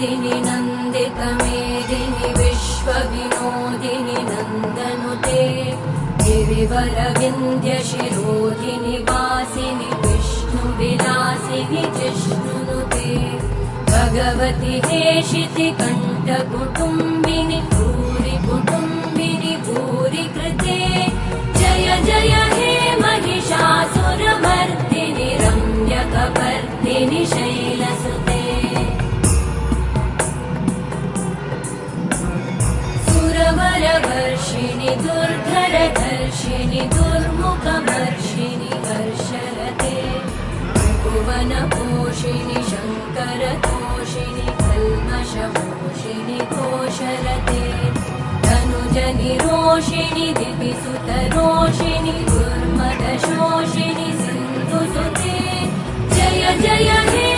मेदिनि नन्दितमेदिनि विश्वविनोदिनि नन्दनुते गिरिवरविन्द्यशिरोधिनि वासिनि विष्णुविलासिनि जिष्णुनुते भगवति हेशितिकण्ठकुटुम्बिनि भूरि कुटुम्बिनि भूरि कृते जय जय हे महिषासुरमर्दिनि रम्यकपर्दिनि शैलसुते सुरवरवर्षिणि दुर्धरधर्षिणि दुर्मुखमर्षिणि हर्षरते भुवनपोषिणि शङ्करतोषिणि कल्मषमोषिणि घोषरते धनुजनिरोषिणि दिविसुतरोषिणि दुर्मदशोषिणि सिन्धुसुते जय जय हे